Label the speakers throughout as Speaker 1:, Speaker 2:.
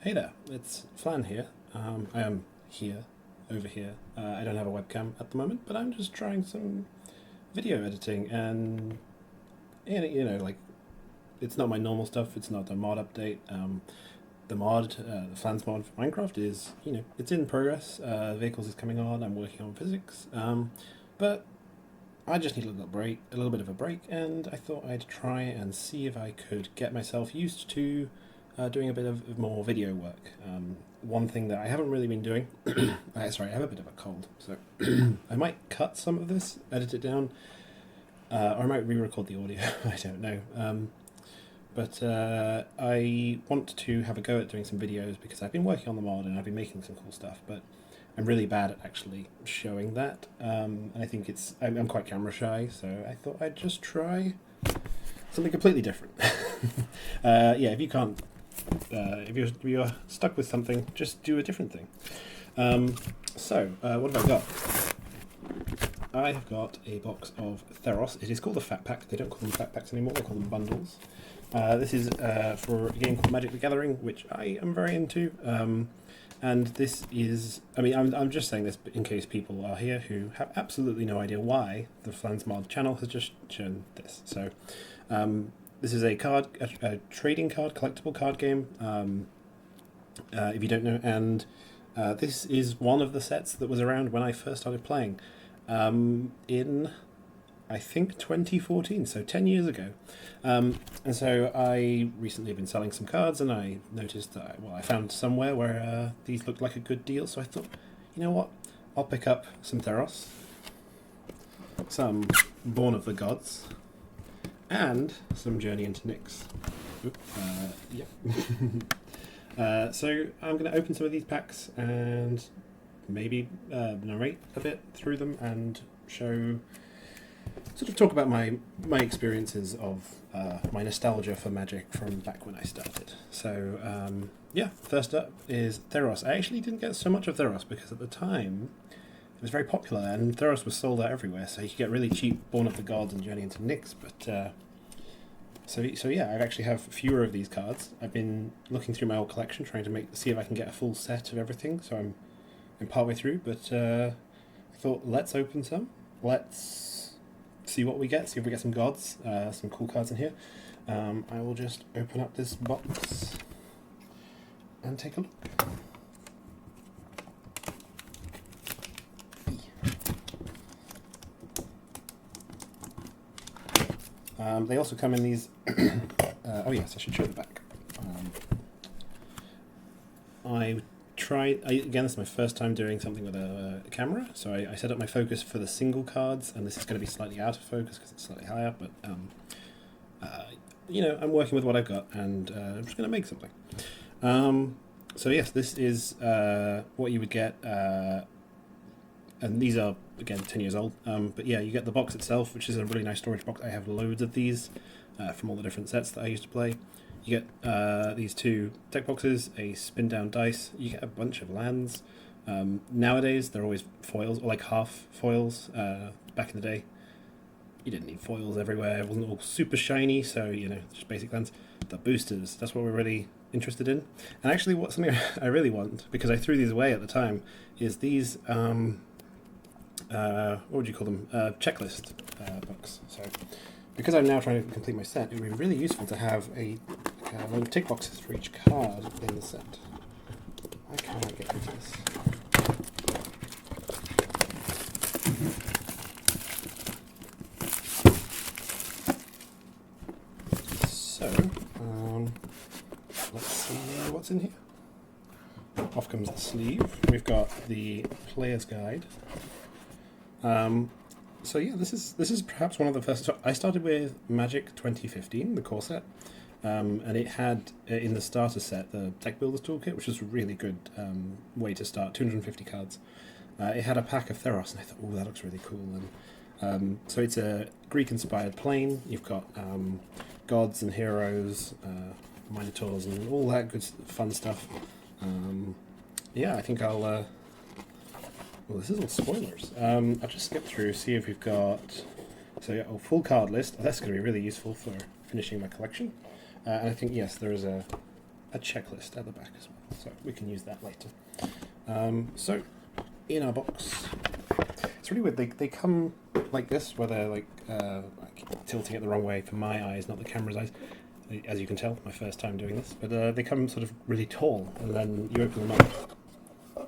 Speaker 1: Hey there, it's Flan here. I am here, over here. I don't have a webcam at the moment, but I'm just trying some video editing and, like, it's not my normal stuff, it's not a mod update. The Flan's mod for Minecraft is, it's in progress. Vehicles is coming on, I'm working on physics, but I just need a little bit of a break, and I thought I'd try and see if I could get myself used to doing a bit of more video work. One thing that I haven't really been doing, sorry, I have a bit of a cold, so I might cut some of this, edit it down, or I might re-record the audio, I don't know. But I want to have a go at doing some videos because I've been working on the mod and I've been making some cool stuff, but I'm really bad at actually showing that. And I think I'm quite camera shy, so I thought I'd just try something completely different. Yeah, if you can't, if you're stuck with something, just do a different thing. What have I got? I have got a box of Theros. It is called a Fat Pack. They don't call them Fat Packs anymore, they call them bundles. This is for a game called Magic the Gathering, which I am very into. And this is, I'm just saying this in case people are here who have absolutely no idea why the Flan's Mod channel has just shown this. So, this is a trading card, collectible card game, if you don't know, and this is one of the sets that was around when I first started playing, in, I think, 2014, so 10 years ago. And so I recently have been selling some cards, and I noticed that, I found somewhere where these looked like a good deal, so I thought, you know what, I'll pick up some Theros, some Born of the Gods, and some Journey into Nyx. So I'm going to open some of these packs and maybe narrate a bit through them and talk about my experiences of my nostalgia for Magic from back when I started. So first up is Theros. I actually didn't get so much of Theros because at the time it was very popular and Theros was sold out everywhere, so you could get really cheap Born of the Gods and Journey into Nyx. But I actually have fewer of these cards. I've been looking through my old collection trying to see if I can get a full set of everything, so I'm partway through, but I thought, let's open some. Let's see what we get, see if we get some gods, some cool cards in here. I will just open up this box and take a look. They also come in these, oh yes, I should show the back. Again, this is my first time doing something with a camera, so I set up my focus for the single cards, and this is going to be slightly out of focus because it's slightly higher, but I'm working with what I've got, and I'm just going to make something. So yes, this is what you would get, and these are, again, 10 years old, but yeah, you get the box itself, which is a really nice storage box. I have loads of these from all the different sets that I used to play. You get these two deck boxes, a spin down dice, you get a bunch of lands. Nowadays they're always foils, or like half foils. Back in the day you didn't need foils everywhere, it wasn't all super shiny, so just basic lands. The boosters, that's what we're really interested in. And actually something I really want, because I threw these away at the time, is these what would you call them, checklist books. So because I'm now trying to complete my set, it would be really useful to have a load of tick boxes for each card in the set. Why can't I get into this? So, let's see what's in here. Off comes the sleeve. We've got the player's guide. So yeah, this is perhaps one of the first. So I started with Magic 2015, the core set, and it had in the starter set the Deck Builder's Toolkit, which was a really good way to start. 250 cards. It had a pack of Theros, and I thought, oh, that looks really cool. And so it's a Greek-inspired plane. You've got gods and heroes, minotaurs, and all that good fun stuff. I think I'll. Well, this is all spoilers. I'll just skip through, see if we've got... So yeah, a full card list. That's going to be really useful for finishing my collection. And I think, yes, there is a a checklist at the back as well, so we can use that later. So, in our box, it's really weird. They come like this, where they're like tilting it the wrong way for my eyes, not the camera's eyes. As you can tell, my first time doing this. But they come sort of really tall, and then you open them up.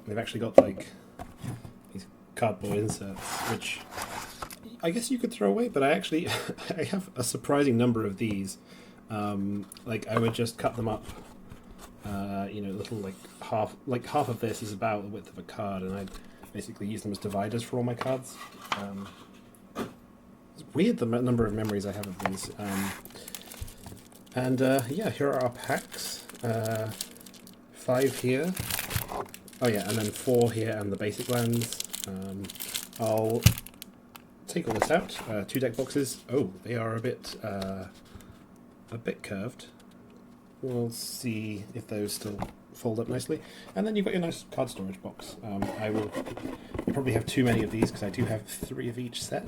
Speaker 1: They've actually got like these cardboard inserts, which I guess you could throw away, but I actually I have a surprising number of these. Like I would just cut them up, little like half of this is about the width of a card, and I'd basically use them as dividers for all my cards. It's weird the number of memories I have of these. Yeah, here are our packs. 5 here. Oh yeah, and then 4 here and the basic lands. I'll take all this out. 2 deck boxes. Oh, they are a bit curved. We'll see if those still fold up nicely. And then you've got your nice card storage box. You probably have too many of these because I do have 3 of each set.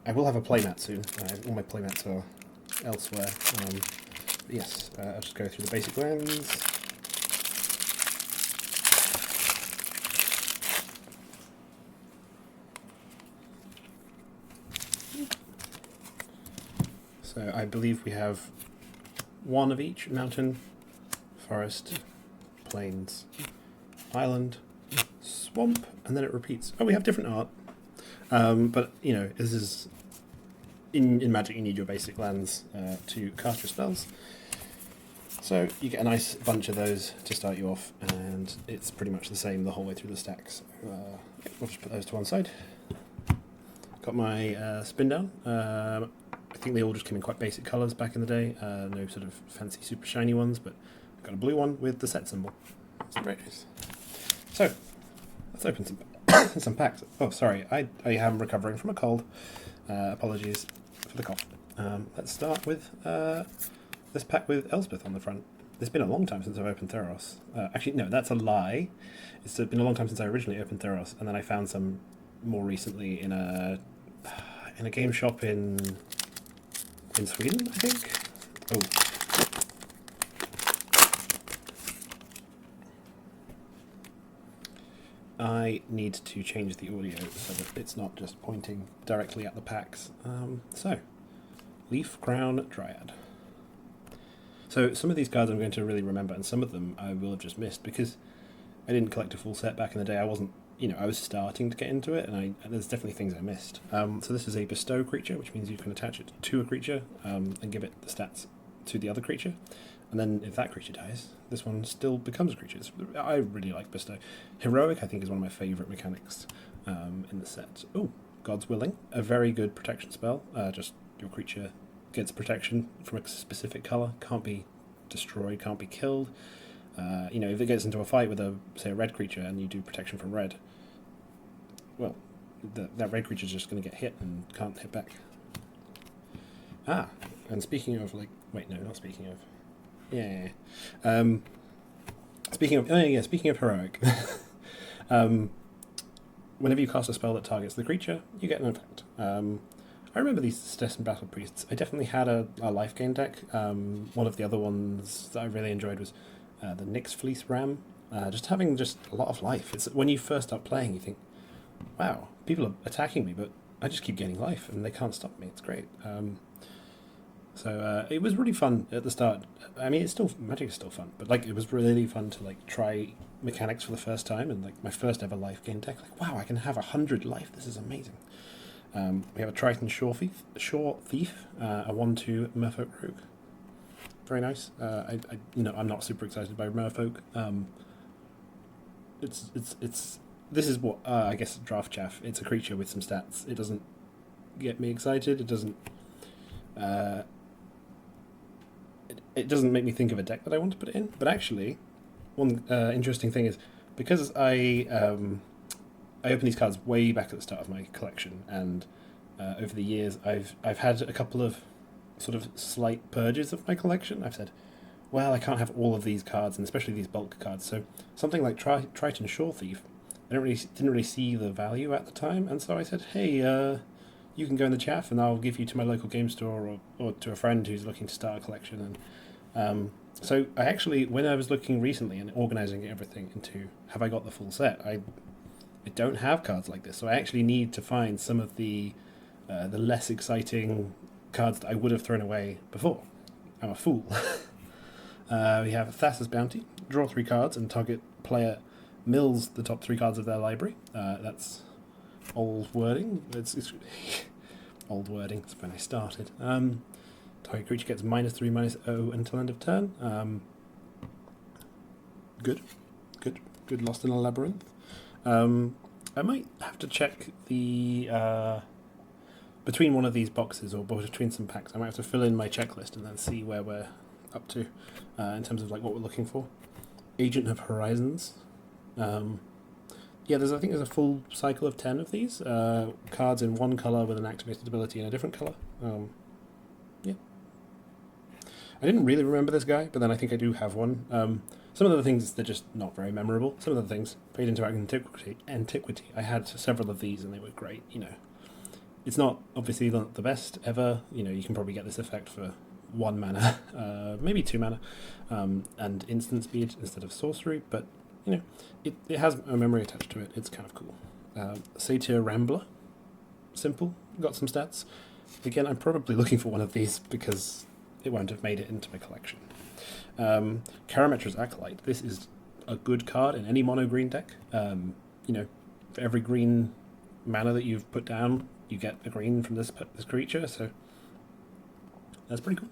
Speaker 1: I will have a playmat soon. All my playmats are elsewhere. Yes, I'll just go through the basic lands. So I believe we have 1 of each: mountain, forest, plains, island, swamp, and then it repeats. Oh, we have different art. But, this is... In Magic you need your basic lands to cast your spells. So you get a nice bunch of those to start you off, and it's pretty much the same the whole way through the stacks. We'll just put those to one side. Got my spin down. I think they all just came in quite basic colours back in the day. No sort of fancy super shiny ones, but I've got a blue one with the set symbol. It's very nice. So, let's open some packs. Oh, sorry, I am recovering from a cold. Apologies for the cough. Let's start with this pack with Elspeth on the front. It's been a long time since I've opened Theros. Actually, no, that's a lie. It's been a long time since I originally opened Theros, and then I found some more recently in a game shop in Sweden, I think. Oh. I need to change the audio so that it's not just pointing directly at the packs. So, Leaf Crown Dryad. So some of these cards I'm going to really remember, and some of them I will have just missed because I didn't collect a full set back in the day. I wasn't, I was starting to get into it, and there's definitely things I missed. So this is a bestow creature, which means you can attach it to a creature and give it the stats to the other creature. And then if that creature dies, this one still becomes a creature. I really like bestow. Heroic, I think, is one of my favourite mechanics in the set. Oh, God's Willing. A very good protection spell. Just your creature gets protection from a specific colour. Can't be destroyed, can't be killed. If it gets into a fight with a red creature and you do protection from red, well, that red creature is just going to get hit and can't hit back. And speaking of, speaking of heroic, whenever you cast a spell that targets the creature, you get an effect. I remember these Citizen Battle Priests. I definitely had a life gain deck. One of the other ones that I really enjoyed was the Nyx Fleece Ram. Just having a lot of life. It's when you first start playing, you think, wow, people are attacking me, but I just keep getting life, and they can't stop me. It's great. So it was really fun at the start. I mean, Magic is still fun, but it was really fun to try mechanics for the first time, and my first ever life gain deck. Wow, I can have 100 life. This is amazing. We have a Triton Shore Thief, a 1/2 Merfolk Rogue. Very nice. I'm not super excited by Merfolk. This is what I guess draft chaff. It's a creature with some stats. It doesn't get me excited. It doesn't. It doesn't make me think of a deck that I want to put it in. But actually, one interesting thing is because I opened these cards way back at the start of my collection, and over the years I've had a couple of sort of slight purges of my collection. I've said, well, I can't have all of these cards, and especially these bulk cards. So something like Triton Shore Thief, I didn't really see the value at the time, and so I said, hey, you can go in the chaff, and I'll give you to my local game store or to a friend who's looking to start a collection. And So I actually, when I was looking recently and organising everything into have I got the full set, I don't have cards like this, so I actually need to find some of the less exciting cards that I would have thrown away before. I'm a fool. We have Thassa's Bounty. Draw 3 cards and target player mills the top 3 cards of their library. That's old wording. It's old wording. That's when I started. Target creature gets -3/-0 until end of turn. Good. Lost in a labyrinth. I might have to check the between one of these boxes or between some packs. I might have to fill in my checklist and then see where we're up to in terms of like what we're looking for. Agent of Horizons. Yeah, I think there's a full cycle of 10 of these cards in one color with an activated ability in a different color. Yeah. I didn't really remember this guy, but then I think I do have one. Some of the things, they're just not very memorable. Some of the things, Fade into Antiquity. I had several of these and they were great, you know. It's not obviously not the best ever. You know, you can probably get this effect for 1 mana, maybe 2 mana, and instant speed instead of sorcery, but, you know, it has a memory attached to it. It's kind of cool. Satyr Rambler. Simple. Got some stats. Again, I'm probably looking for one of these because it won't have made it into my collection. Karametra's Acolyte. This is a good card in any mono green deck. You know, for every green mana that you've put down, you get a green from this creature, so that's pretty cool.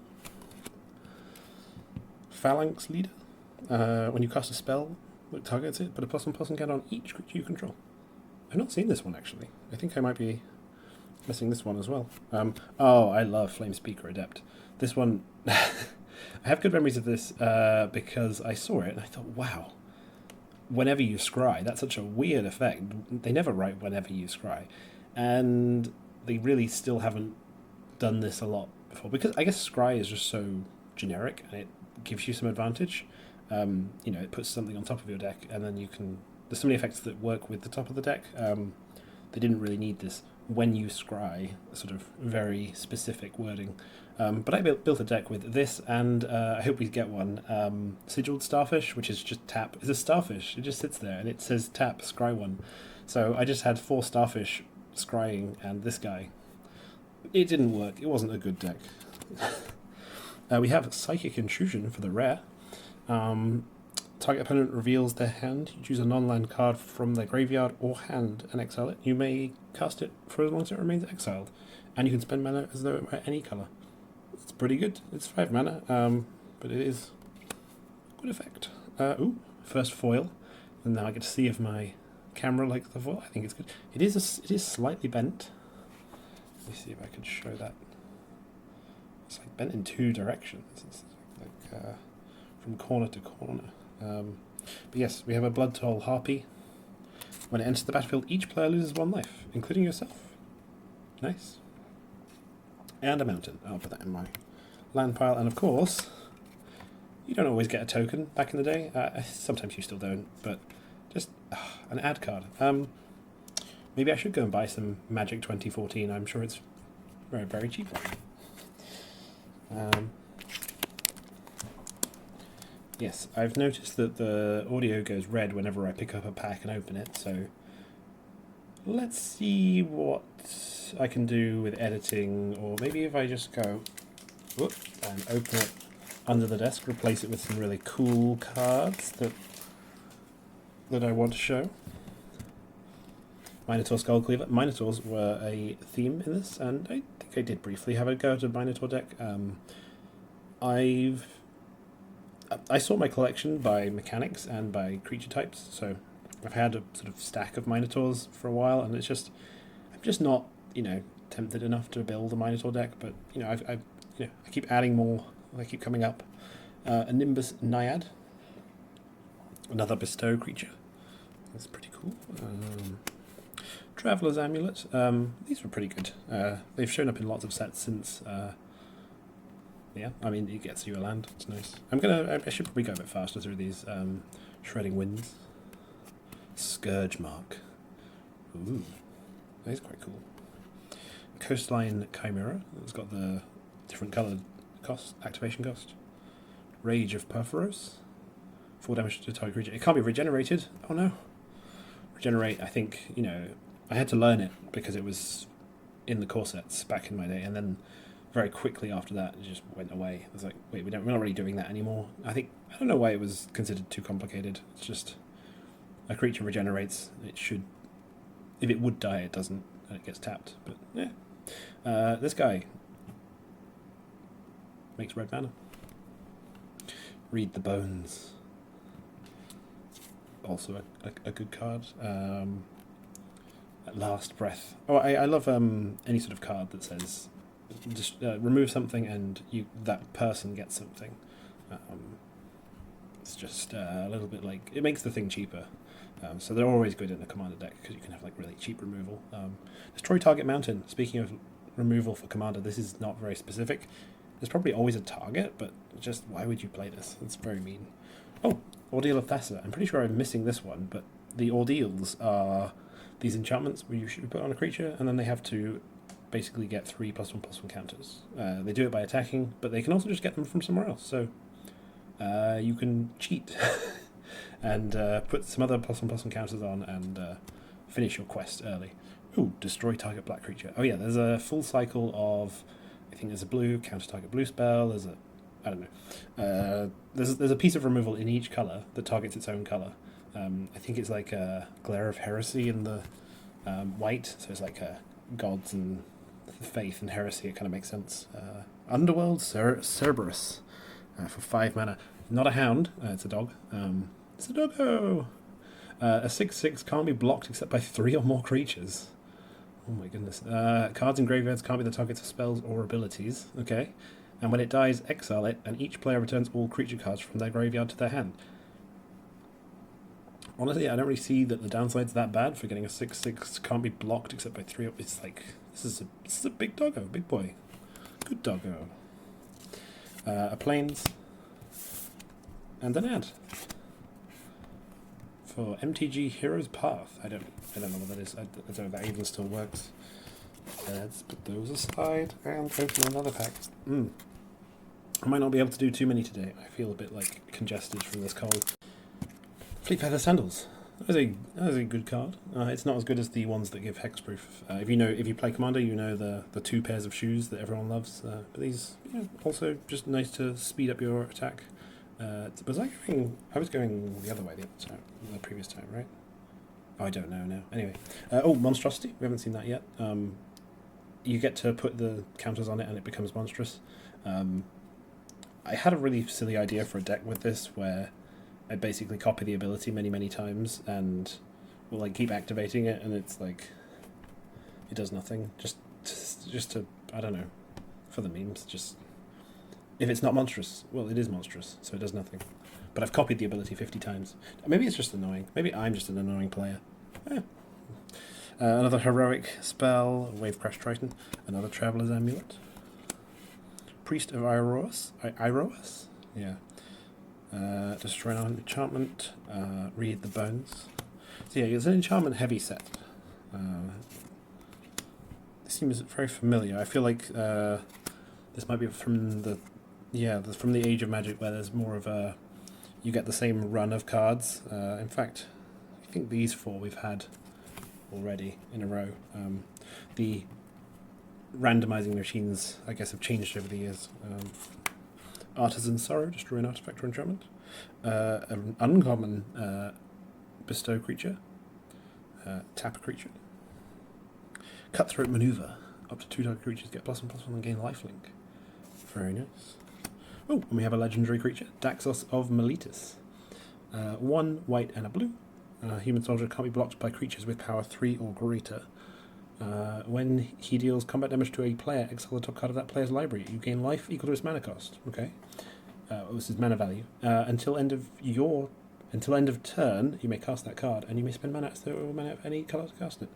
Speaker 1: Phalanx Leader. When you cast a spell that targets it, put a +1/+1 count on each creature you control. I've not seen this one actually. I think I might be missing this one as well. Oh, I love Flame Speaker Adept. This one, I have good memories of this because I saw it and I thought, wow, whenever you scry, that's such a weird effect. They never write whenever you scry. And they really still haven't done this a lot before because I guess scry is just so generic and it gives you some advantage. You know, it puts something on top of your deck and then you can... There's so many effects that work with the top of the deck. They didn't really need this when you scry, sort of very specific wording. But I built a deck with this, and I hope we get one. Sigilled Starfish, which is just tap. It's a starfish. It just sits there, and it says tap, scry 1. So I just had 4 starfish scrying, and this guy. It didn't work. It wasn't a good deck. We have Psychic Intrusion for the rare. Target opponent reveals their hand. You choose a non-land card from their graveyard or hand and exile it. You may cast it for as long as it remains exiled. And you can spend mana as though it were any colour. It's pretty good. It's 5 mana, but it is a good effect. Ooh, first foil. And now I get to see if my camera likes the foil. I think it's good. It is slightly bent. Let me see if I can show that. It's like bent in 2 directions. It's like from corner to corner. But yes, we have a Blood Toll Harpy. When it enters the battlefield, each player loses 1 life, including yourself. Nice. And a mountain. I'll put that in my land pile. And of course, you don't always get a token back in the day. Sometimes you still don't, but just an ad card. Maybe I should go and buy some Magic 2014. I'm sure it's very, very cheap. Yes, I've noticed that the audio goes red whenever I pick up a pack and open it, so let's see what I can do with editing, or maybe if I just go and open it under the desk, replace it with some really cool cards that I want to show. Minotaur Skullcleaver. Minotaurs were a theme in this, and I think I did briefly have a go at a Minotaur deck. I sort my collection by mechanics and by creature types, so I've had a sort of stack of Minotaurs for a while, and I'm just not, tempted enough to build a Minotaur deck, but, I keep adding more, they keep coming up. A Nimbus Naiad, another bestow creature, that's pretty cool. Traveler's Amulet, these were pretty good. They've shown up in lots of sets since... yeah, I mean, it gets you a land. It's nice. I should probably go a bit faster through these Shredding Winds. Scourge Mark. Ooh, that is quite cool. Coastline Chimera. It's got the different coloured activation cost. Rage of Perforos. 4 damage to target creature. It can't be regenerated. Oh no. Regenerate, I think, you know, I had to learn it because it was in the core sets back in my day, and then very quickly after that it just went away. I was like, wait, we're not really doing that anymore. I don't know why it was considered too complicated. It's just a creature regenerates. It should, if it would die, it doesn't, and it gets tapped. But yeah, this guy makes red mana. Read the Bones. Also a good card. Last Breath. Oh, I love any sort of card that says just remove something and that person gets something. It's just a little bit like, it makes the thing cheaper. So they're always good in a commander deck because you can have like really cheap removal. Destroy target mountain. Speaking of removal for commander, this is not very specific. There's probably always a target, but just why would you play this? It's very mean. Oh, Ordeal of Thassa. I'm pretty sure I'm missing this one, but the Ordeals are these enchantments where you should put on a creature, and then they have to basically get 3+1/+1 counters. They do it by attacking, but they can also just get them from somewhere else. So you can cheat and put some other +1/+1 counters on and finish your quest early. Ooh, destroy target black creature. Oh yeah, there's a full cycle of, I think there's a blue, counter target blue spell, there's a, I don't know. There's a piece of removal in each colour that targets its own colour. I think it's like a Glare of Heresy in the white, so it's like gods and faith and heresy, it kind of makes sense. Underworld Cerberus for 5 mana. Not a hound, it's a dog. It's a doggo! A 6/6 can't be blocked except by 3 or more creatures. Oh my goodness. Cards in graveyards can't be the targets of spells or abilities. Okay. And when it dies, exile it, and each player returns all creature cards from their graveyard to their hand. Honestly, I don't really see that the downside's that bad for getting a 6/6 can't be blocked except by 3. It's like, this is a big doggo, big boy. Good doggo. A plains. And an ad. For MTG Heroes Path. I don't know what that is. I don't know if that even still works. Let's put those aside and open another pack. I might not be able to do too many today. I feel a bit like congested from this cold. Fleet Feather Sandals. That is a good card. It's not as good as the ones that give hexproof. If you play Commander, you know the 2 pairs of shoes that everyone loves. But these, also just nice to speed up your attack. I was going the other way the previous time, right? Oh, I don't know now. Anyway, Monstrosity. We haven't seen that yet. You get to put the counters on it, and it becomes monstrous. I had a really silly idea for a deck with this, where I basically copy the ability many times, and will like keep activating it, and it's like it does nothing. Just to, I don't know, for the memes. Just if it's not monstrous, well, it is monstrous, so it does nothing. But I've copied the ability 50 times. Maybe it's just annoying. Maybe I'm just an annoying player. Another heroic spell, Wave Crash Triton. Another Traveler's Amulet. Priest of Iroas? Yeah. Destroy an enchantment. Read the Bones. So yeah, it's an enchantment heavy set. This seems very familiar. I feel like this might be from the Age of Magic, where there's more of a, you get the same run of cards. In fact, I think these 4 we've had already in a row. The randomizing machines, I guess, have changed over the years. Artisan Sorrow, destroy an artifact or enchantment. An uncommon bestow creature. Tap a creature. Cutthroat Maneuver. Up to 2 target creatures get +1/+1 and gain lifelink. Very nice. Oh, and we have a legendary creature, Daxos of Meletis. 1 white and a blue. Human soldier can't be blocked by creatures with power 3 or greater. When he deals combat damage to a player, exile the top card of that player's library. You gain life equal to its mana cost. Okay. This is mana value. Until end of turn, you may cast that card, and you may spend mana of any colour to cast it.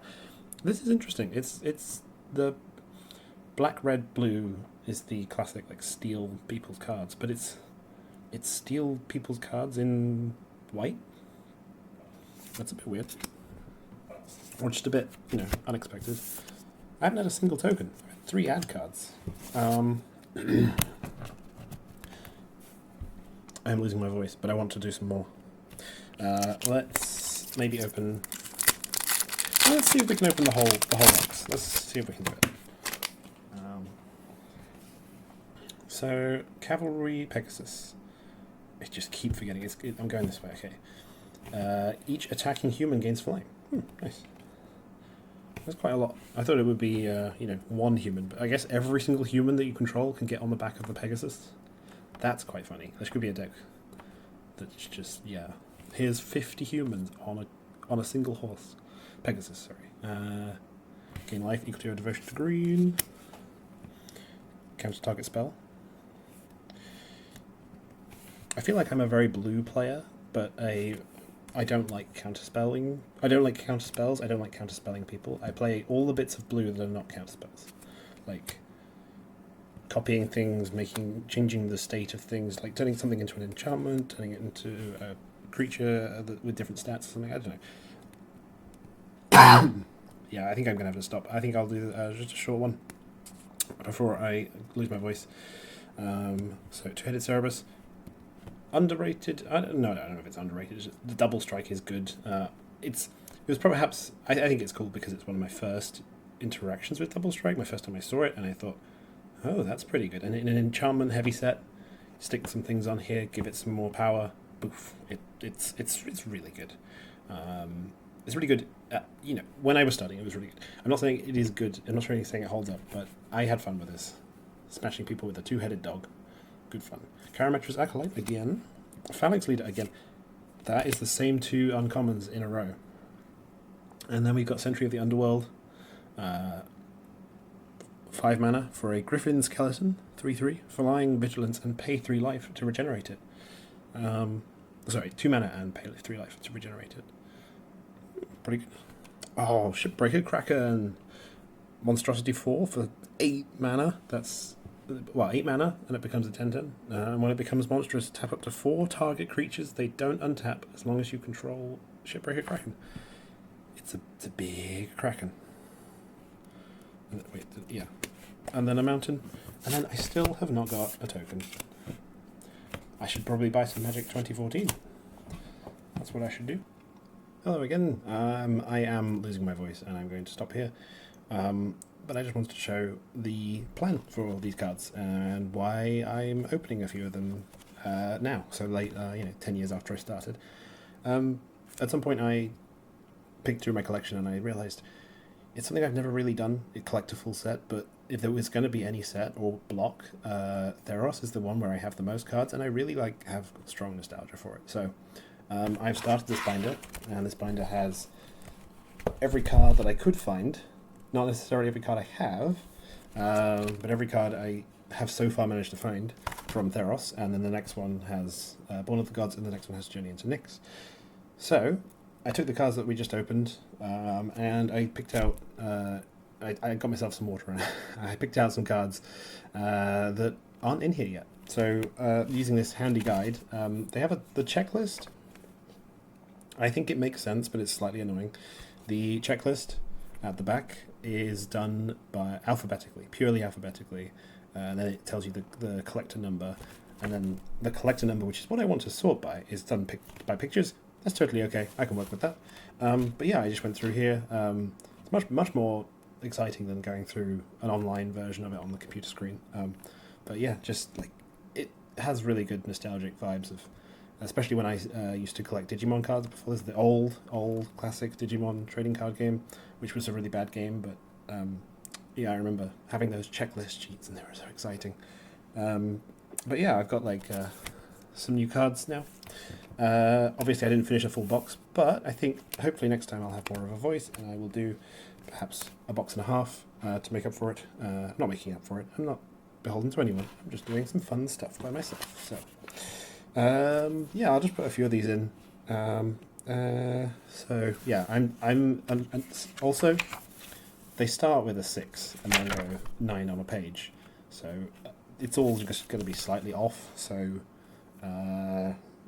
Speaker 1: This is interesting. It's the black, red, blue is the classic like steal people's cards, but it's steal people's cards in white. That's a bit weird. Or just a bit, unexpected. I haven't had a single token. I've had 3 ad cards. I'm losing my voice, but I want to do some more. Let's maybe open. Let's see if we can open the whole box. Let's see if we can do it. So Cavalry Pegasus. I just keep forgetting. I'm going this way. Okay. Each attacking human gains flying. Nice. That's quite a lot. I thought it would be, one human, but I guess every single human that you control can get on the back of the Pegasus. That's quite funny. There could be a deck that's just, yeah. Here's 50 humans on a single horse. Pegasus, sorry. Gain life equal to your devotion to green. Counter target spell. I feel like I'm a very blue player, but I don't like counterspelling. I don't like counterspells. I don't like counterspelling people. I play all the bits of blue that are not counterspells, like copying things, changing the state of things, like turning something into an enchantment, turning it into a creature with different stats or something. I don't know. Yeah, I think I'm gonna have to stop. I think I'll do just a short one before I lose my voice. So two-headed Cerberus. Underrated? I don't know if it's underrated. The double strike is good. It was perhaps. I think it's cool because it's one of my first interactions with double strike. My first time I saw it, and I thought, oh, that's pretty good. And in an enchantment heavy set, stick some things on here, give it some more power. Boof! It's really good. It's really good. When I was studying, it was really good. I'm not saying it is good. I'm not really saying it holds up, but I had fun with this. Smashing people with a two-headed dog. Good fun. Karametra's Acolyte again. Phalanx Leader again. That is the same two uncommons in a row. And then we've got Sentry of the Underworld. 5 mana for a Griffin Skeleton. 3/3. Flying, Vigilance, and pay 3 life to regenerate it. 2 mana and pay 3 life to regenerate it. Pretty good. Oh, Shipbreaker Kraken. Monstrosity 4 for 8 mana. That's 8 mana, and it becomes a 10/10. And when it becomes monstrous, tap up to 4 target creatures. They don't untap as long as you control Shipbreaker Kraken. It's a big Kraken. And then a mountain. And then I still have not got a token. I should probably buy some Magic 2014. That's what I should do. Hello again. I am losing my voice, and I'm going to stop here. But I just wanted to show the plan for all these cards and why I'm opening a few of them now, so late, 10 years after I started. At some point I picked through my collection and I realised it's something I've never really done, collect a full set, but if there was going to be any set or block, Theros is the one where I have the most cards, and I really have strong nostalgia for it. So I've started this binder, and this binder has every card that I could find. Not necessarily every card I have, but every card I have so far managed to find from Theros, and then the next one has Born of the Gods, and the next one has Journey into Nyx. So I took the cards that we just opened, and I picked out. I got myself some water, and I picked out some cards that aren't in here yet. So using this handy guide, they have the checklist. I think it makes sense, but it's slightly annoying. The checklist at the back is done by purely alphabetically, and then it tells you the collector number, and then the collector number, which is what I want to sort by, is done by pictures. That's totally okay. I can work with that. But yeah, I just went through here. It's much more exciting than going through an online version of it on the computer screen. But yeah, just it has really good nostalgic vibes of, especially when I used to collect Digimon cards before. This is the old classic Digimon trading card game, which was a really bad game, but I remember having those checklist sheets, and they were so exciting. But yeah, I've got some new cards now. Obviously, I didn't finish a full box, but I think hopefully next time I'll have more of a voice, and I will do perhaps a box and a half to make up for it. Not making up for it. I'm not beholden to anyone. I'm just doing some fun stuff by myself. So I'll just put a few of these in. So yeah, I'm also, they start with a 6 and then go 9 on a page, so it's all just going to be slightly off. So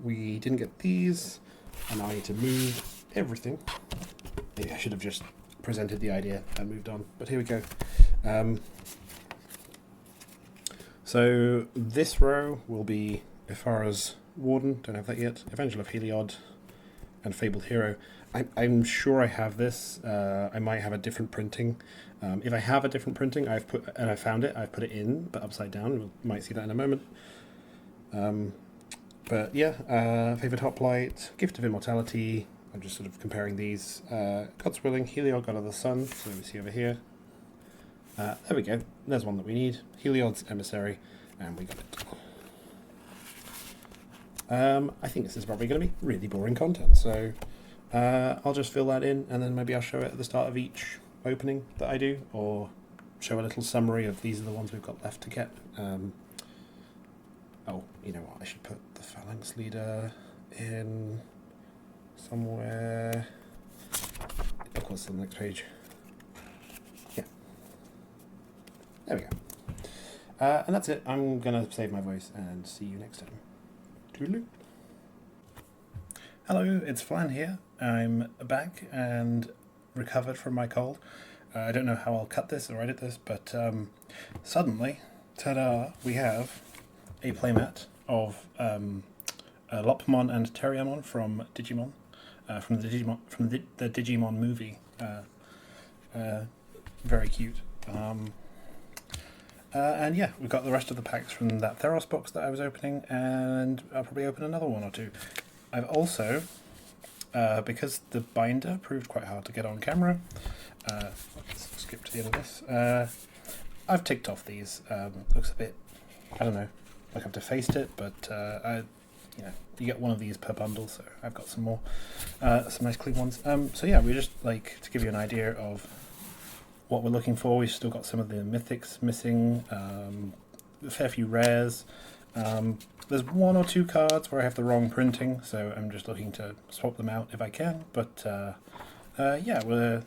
Speaker 1: we didn't get these, and now I need to move everything. Maybe I should have just presented the idea and moved on, but here we go. So this row will be Ifara's Warden, don't have that yet. Evangel of Heliod and Fabled Hero. I'm sure I have this. I might have a different printing. If I have a different printing, I found it, I've put it in, but upside down. We might see that in a moment. But yeah, Favoured Hoplite, Gift of Immortality. I'm just sort of comparing these. God's Willing, Heliod, God of the Sun. So we see over here. There we go. There's one that we need. Heliod's Emissary, and we got it. I think this is probably going to be really boring content, so I'll just fill that in, and then maybe I'll show it at the start of each opening that I do, or show a little summary of these are the ones we've got left to get. Oh, you know what, I should put the Phalanx Leader in somewhere. Of course, on the next page. Yeah. There we go. And that's it. I'm going to save my voice and see you next time. Toodaloo. Hello, it's Flan here. I'm back and recovered from my cold. I don't know how I'll cut this or edit this, but suddenly, ta-da, we have a playmat of Lopmon and Terriamon from Digimon, from the Digimon movie. Very cute. And yeah, we've got the rest of the packs from that Theros box that I was opening, and I'll probably open another one or two. I've also, because the binder proved quite hard to get on camera, let's skip to the end of this, I've ticked off these. Looks a bit, I don't know, like I've defaced it, but you get one of these per bundle, so I've got some more, some nice clean ones. So yeah, we just like to give you an idea of what we're looking for. We've still got some of the mythics missing, a fair few rares. There's one or two cards where I have the wrong printing, so I'm just looking to swap them out if I can. But yeah, we're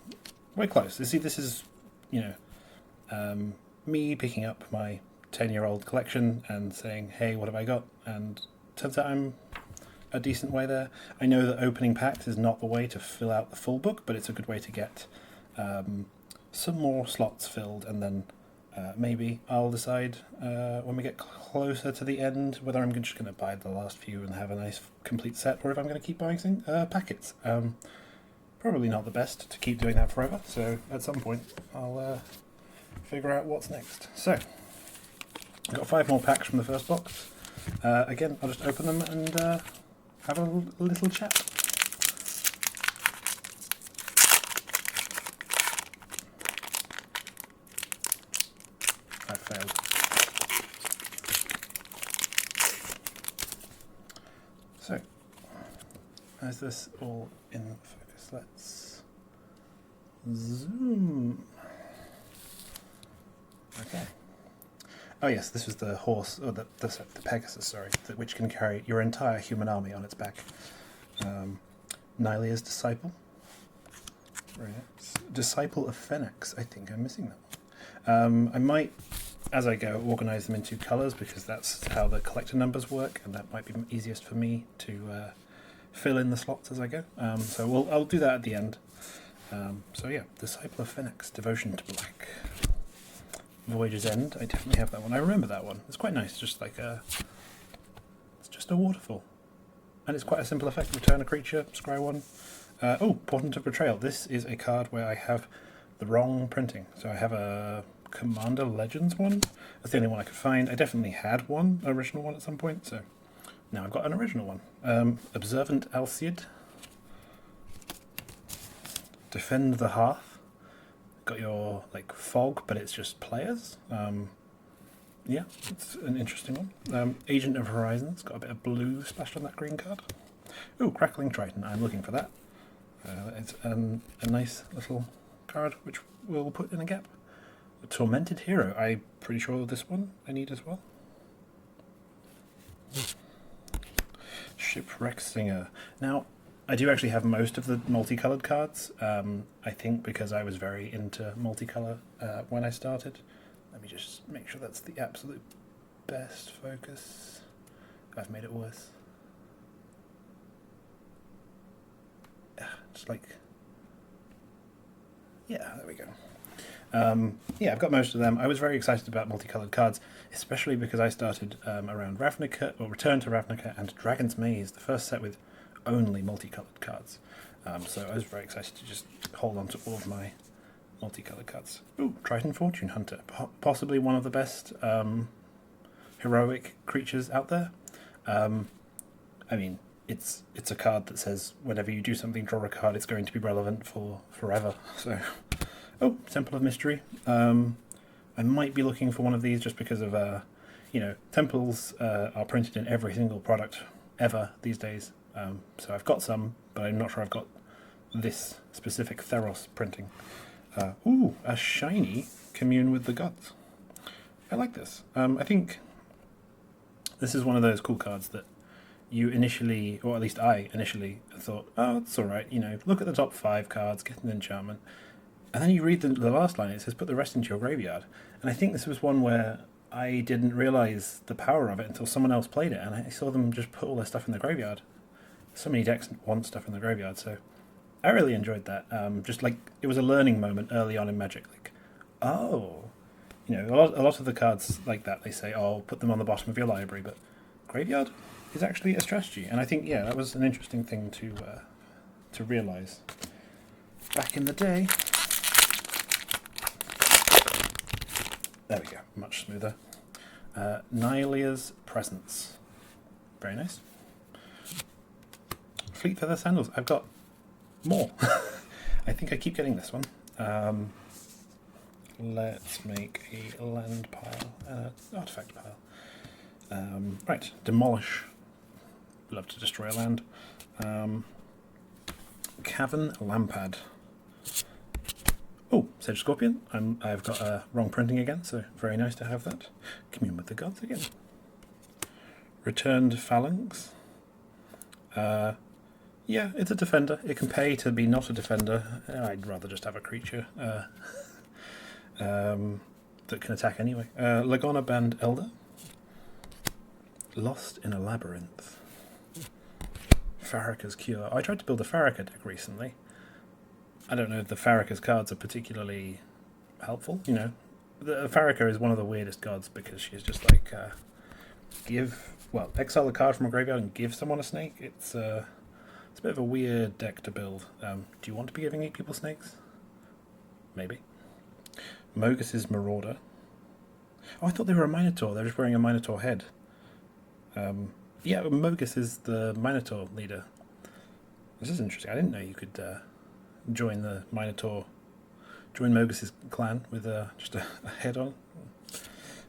Speaker 1: close. You see, this is me picking up my 10-year-old collection and saying, hey, what have I got? And turns out I'm a decent way there. I know that opening packs is not the way to fill out the full book, but it's a good way to get some more slots filled, and then maybe I'll decide when we get closer to the end whether I'm just going to buy the last few and have a nice complete set, or if I'm going to keep buying packets. Probably not the best to keep doing that forever, so at some point I'll figure out what's next. So, I've got 5 more packs from the first box. Again, I'll just open them and have a little chat. I failed. So, is this all in focus? Let's zoom. Okay. Oh yes, this was the horse, or the Pegasus, sorry, which can carry your entire human army on its back. Nylea's Disciple. Right. Disciple of Phoenix. I think I'm missing that one. I might, as I go, organise them into colours, because that's how the collector numbers work, and that might be easiest for me to fill in the slots as I go. So I'll do that at the end. So yeah, Disciple of Phoenix, Devotion to Black. Voyage's End, I definitely have that one. I remember that one. It's quite nice, just like it's just a waterfall. And it's quite a simple effect. Return a creature, scry one. Oh, Portent of Betrayal. This is a card where I have the wrong printing. So I have a Commander Legends one. That's the only one I could find. I definitely had one, an original one at some point, so now I've got an original one. Observant Alcid. Defend the Hearth. Got your like fog, but it's just players. Yeah, it's an interesting one. Agent of Horizons, got a bit of blue splashed on that green card. Ooh, Crackling Triton, I'm looking for that. It's a nice little card which we'll put in a gap. A Tormented Hero, I'm pretty sure this one I need as well. Shipwreck Singer. Now, I do actually have most of the multicoloured cards, I think because I was very into multicolour when I started. Let me just make sure that's the absolute best focus. I've made it worse. Just like... yeah, there we go. Yeah, I've got most of them. I was very excited about multicolored cards, especially because I started around Ravnica, or Return to Ravnica, and Dragon's Maze, the first set with only multicolored cards. So I was very excited to just hold on to all of my multicolored cards. Ooh, Triton Fortune Hunter, possibly one of the best heroic creatures out there. I mean, it's a card that says whenever you do something, draw a card, it's going to be relevant for forever. So, oh, Temple of Mystery. I might be looking for one of these just because of, temples are printed in every single product ever these days. So I've got some, but I'm not sure I've got this specific Theros printing. Ooh, a shiny Commune with the Gods. I like this. I think this is one of those cool cards that you initially, or at least I initially, thought, oh, it's alright, look at the top 5 cards, get an enchantment. And then you read the last line, it says put the rest into your graveyard. And I think this was one where I didn't realise the power of it until someone else played it, and I saw them just put all their stuff in the graveyard. So many decks want stuff in the graveyard, so I really enjoyed that. Just like, it was a learning moment early on in Magic, like, oh, a lot of the cards like that, they say, oh, put them on the bottom of your library, but graveyard is actually a strategy. And I think, yeah, that was an interesting thing to realise back in the day. There we go, much smoother. Nihilia's Presence. Very nice. Fleet Feather Sandals. I've got more. I think I keep getting this one. Let's make a land pile, artifact pile. Right, Demolish. Love to destroy a land. Cavern Lampad. Oh, Sage Scorpion. I've got a wrong printing again, so very nice to have that. Commune with the Gods again. Returned Phalanx. Yeah, it's a defender. It can pay to be not a defender. I'd rather just have a creature that can attack anyway. Lagona Band Elder. Lost in a Labyrinth. Farrakha's Cure. I tried to build a Farrakha deck recently. I don't know if the Farrakha's cards are particularly helpful. The Farrakha is one of the weirdest gods because she's just like, exile a card from a graveyard and give someone a snake. It's a bit of a weird deck to build. Do you want to be giving people snakes? Maybe. Mogus's Marauder. Oh, I thought they were a Minotaur. They're just wearing a Minotaur head. Yeah, Mogus is the Minotaur leader. This is interesting. I didn't know you could join the Minotaur, join Mogus's clan with just a head on.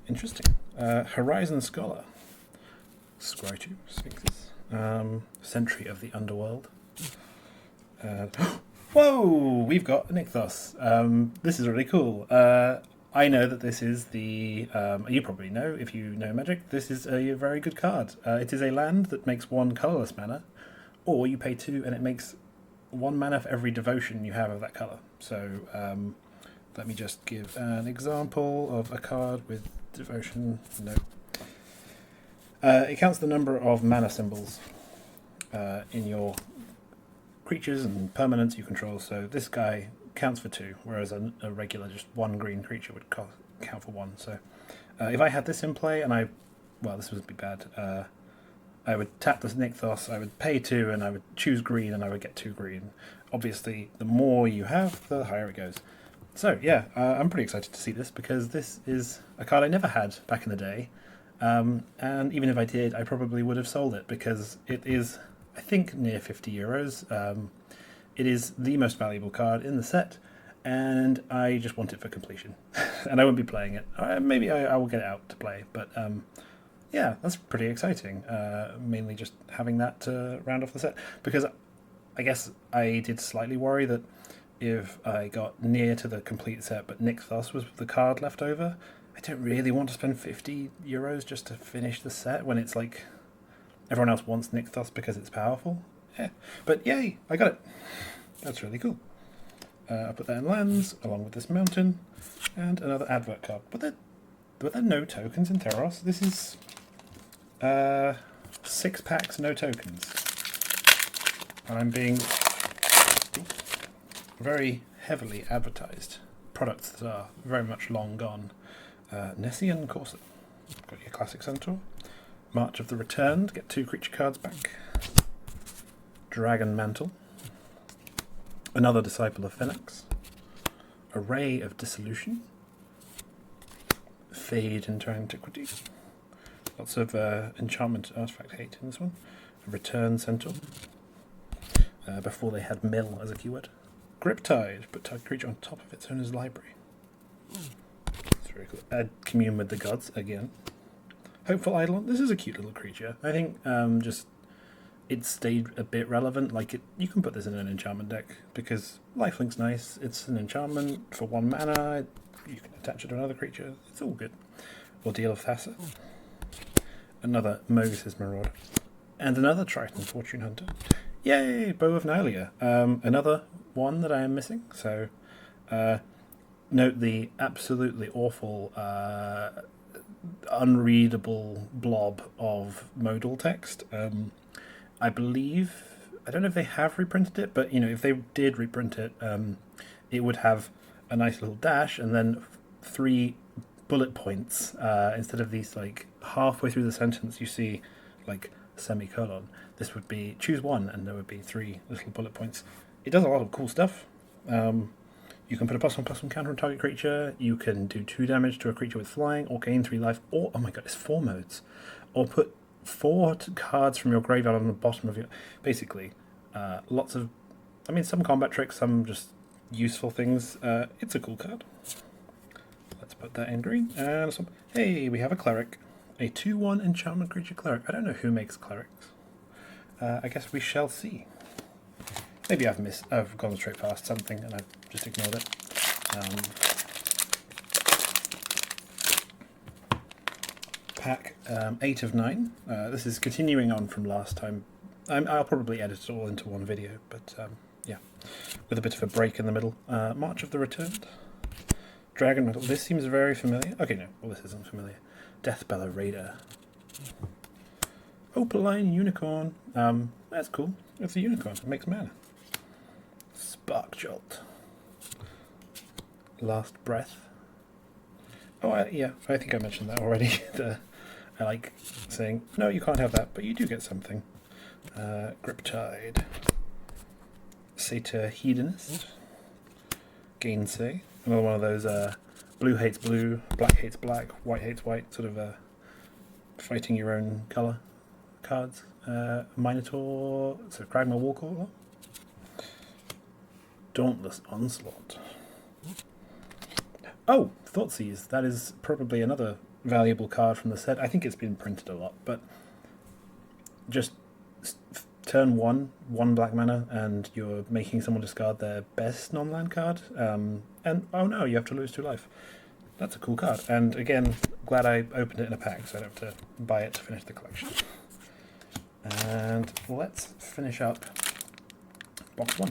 Speaker 1: Interesting. Horizon Scholar. Scry2, Sphinxes. Sentry of the Underworld. Whoa! We've got Nykthos. This is really cool. I know that this is the... you probably know, if you know Magic, this is a very good card. It is a land that makes 1 colourless mana, or you pay 2 and it makes 1 mana for every devotion you have of that colour. So let me just give an example of a card with devotion. No. It counts the number of mana symbols in your creatures and permanents you control. So this guy counts for 2, whereas a regular just 1 green creature would count for 1. So if I had this in play and this would be bad. I would tap this Nykthos, I would pay 2, and I would choose green, and I would get 2 green. Obviously, the more you have, the higher it goes. So, yeah, I'm pretty excited to see this, because this is a card I never had back in the day. And even if I did, I probably would have sold it, because it is, I think, near €50. It is the most valuable card in the set, and I just want it for completion. And I won't be playing it. Maybe I will get it out to play, but... yeah, that's pretty exciting. Mainly just having that to round off the set. Because I guess I did slightly worry that if I got near to the complete set, but Nykthos was the card left over, I don't really want to spend €50 just to finish the set when it's like everyone else wants Nykthos because it's powerful. Yeah. But yay, I got it. That's really cool. I'll put that in lands along with this mountain and another advert card. Were there no tokens in Theros? This is 6 packs, no tokens. And I'm being very heavily advertised. products that are very much long gone. Nessian Corsair. Got your classic Centaur. March of the Returned, get 2 creature cards back. Dragon Mantle. Another Disciple of Phoenix. Array of Dissolution. Fade into Antiquity. Lots of enchantment artifact hate in this one. Return Centaur. Before they had mill as a keyword. Griptide, put target creature on top of its owner's library. That's very cool. Commune with the Gods again. Hopeful Eidolon. This is a cute little creature. I think just it stayed a bit relevant. Like you can put this in an enchantment deck because Lifelink's nice. It's an enchantment for 1 mana. You can attach it to another creature. It's all good. Ordeal of Thassa. Another Mogis' Marauder. And another Triton Fortune Hunter. Yay! Bow of Nylea. Another one that I am missing. So note the absolutely awful, unreadable blob of modal text. I believe, I don't know if they have reprinted it, but if they did reprint it, it would have a nice little dash and then 3 bullet points instead of these, like halfway through the sentence you see like semicolon. This would be choose one and there would be 3 little bullet points. It does a lot of cool stuff. You can put a +1/+1 counter on target creature. You can do 2 damage to a creature with flying, or gain 3 life, or oh my god, it's 4 modes. Or put 4 cards from your graveyard on the bottom of your. Basically, lots of. I mean, some combat tricks, some just useful things. It's a cool card. Let's put that in green. And some. Hey, we have a cleric, a 2/1 enchantment creature cleric. I don't know who makes clerics. I guess we shall see. Maybe I've gone straight past something and I've just ignored it. Pack 8 of 9. This is continuing on from last time. I'll probably edit it all into one video, but yeah, with a bit of a break in the middle. March of the Returned. Dragon Metal. This seems very familiar. Okay, no, well this isn't familiar. Deathbellow Raider. Opaline Unicorn. That's cool. It's a unicorn. It makes mana. Spark Jolt. Last Breath. Oh, yeah, I think I mentioned that already. I like saying, no, you can't have that, but you do get something. Griptide. Satyr Hedonist. Gainsay. Another one of those blue hates blue, black hates black, white hates white, sort of fighting your own colour cards. Minotaur, so Kragma Warcaller. Dauntless Onslaught. Oh, Thoughtseize. That is probably another valuable card from the set. I think it's been printed a lot, but just turn 1 black mana, and you're making someone discard their best non-land card. And oh no, you have to lose 2 life. That's a cool card. And again, glad I opened it in a pack, so I don't have to buy it to finish the collection. And let's finish up box 1.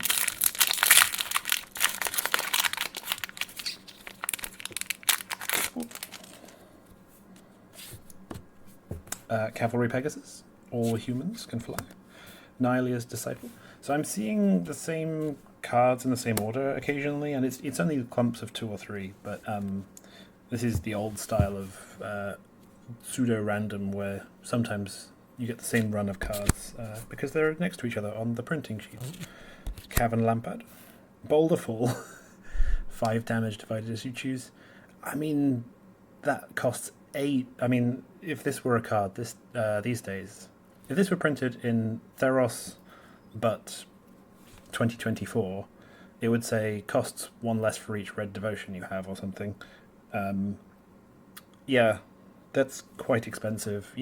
Speaker 1: Cavalry Pegasus. All humans can fly. Nylea's Disciple. So I'm seeing the same cards in the same order occasionally, and it's only clumps of 2 or 3, but this is the old style of pseudo-random where sometimes you get the same run of cards because they're next to each other on the printing sheets. Cavern Lampad. Boulder Fall. 5 damage divided as you choose. I mean, that costs 8. I mean, if this were a card these days, if this were printed in Theros, but 2024, it would say costs 1 less for each red devotion you have or something. Yeah, that's quite expensive.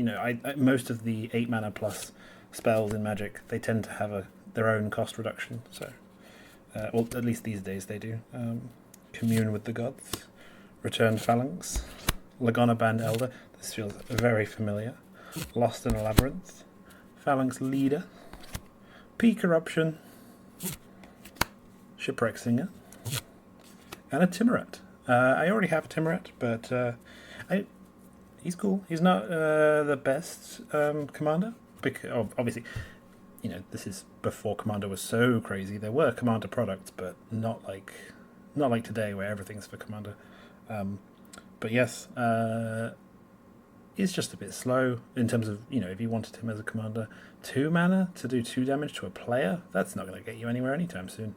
Speaker 1: Most of the 8 mana plus spells in Magic, they tend to have their own cost reduction. So, well, at least these days they do. Commune with the Gods. Returned Phalanx. Laguna Band Elder. This feels very familiar. Lost in a Labyrinth. Phalanx Leader. Peak Eruption. Shipwreck Singer. And a Timurat. I already have a Timurat, but he's cool. He's not the best commander. Because, obviously, this is before Commander was so crazy. There were Commander products, but not like not like today where everything's for commander. But yes, it's just a bit slow in terms of, if you wanted him as a commander. 2 mana to do 2 damage to a player, that's not going to get you anywhere anytime soon.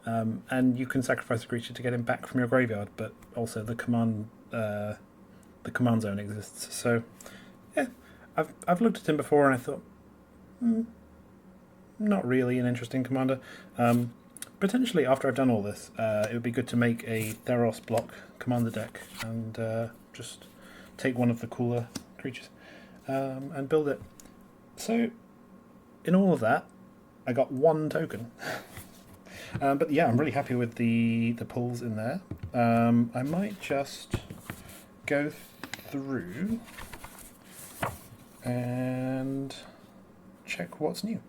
Speaker 1: And you can sacrifice a creature to get him back from your graveyard, but also the command zone exists. So, yeah, I've looked at him before and I thought, not really an interesting commander. Potentially, after I've done all this, it would be good to make a Theros block commander deck and just take one of the cooler creatures and build it. So, in all of that, I got 1 token. But yeah, I'm really happy with the pulls in there. I might just go through and check what's new.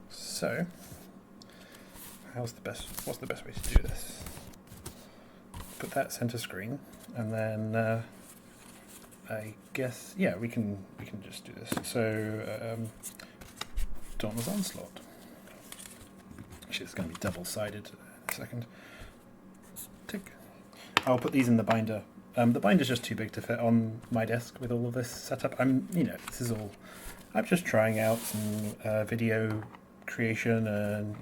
Speaker 1: So, what's the best way to do this? Put that center screen, and then I guess we can just do this. So, Dauntless Onslaught. Actually, it's going to be double-sided in a second. Tick. I'll put these in the binder. The binder's just too big to fit on my desk with all of this setup. This is all. I'm just trying out some video creation and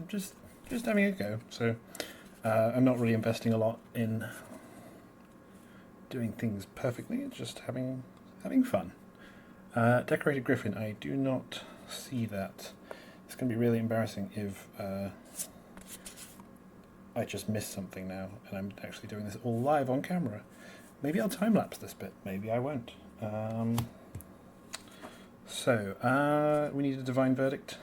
Speaker 1: just having a go. So I'm not really investing a lot in doing things perfectly. It's just having fun. Decorated Griffin. I do not see that. It's going to be really embarrassing if I just missed something now and I'm actually doing this all live on camera. Maybe I'll time-lapse this bit, maybe I won't. So, we need a Divine Verdict.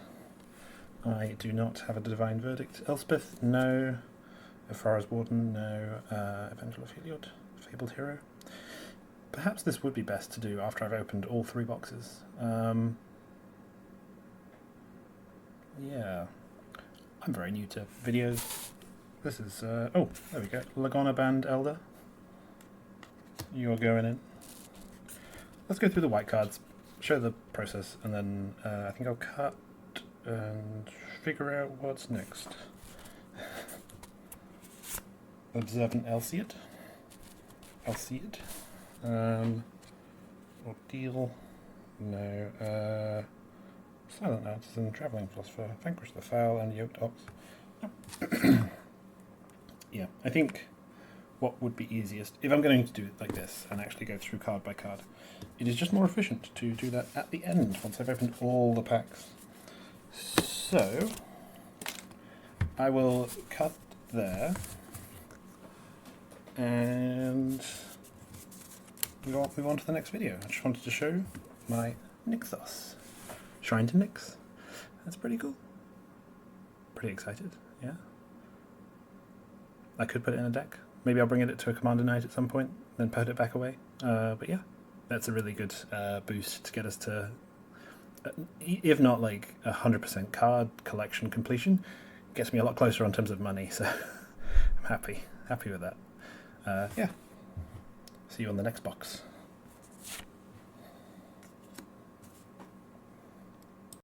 Speaker 1: I do not have a Divine Verdict. Elspeth, no. Ephara's Warden, no. Evangel of Heliod, Fabled Hero. Perhaps this would be best to do after I've opened all 3 boxes. Yeah. I'm very new to videos. This is, there we go. Laguna Band Elder. You're going in. Let's go through the white cards, show the process, and then I think I'll cut and figure out what's next. Observant Elseid. Ordeal. No. Silent Artisan, Travelling Philosopher, Vanquish the Foul, and Yoked Ox. Yeah, I think what would be easiest, if I'm going to do it like this and actually go through card by card, it is just more efficient to do that at the end once I've opened all the packs. So, I will cut there and move on to the next video. I just wanted to show my Nixos. Shrine to Nyx. That's pretty cool. Pretty excited, yeah. I could put it in a deck. Maybe I'll bring it to a Commander night at some point, then put it back away. But yeah, that's a really good boost to get us to, if not like 100% card collection completion, gets me a lot closer in terms of money, so I'm happy with that. Yeah. See you on the next box.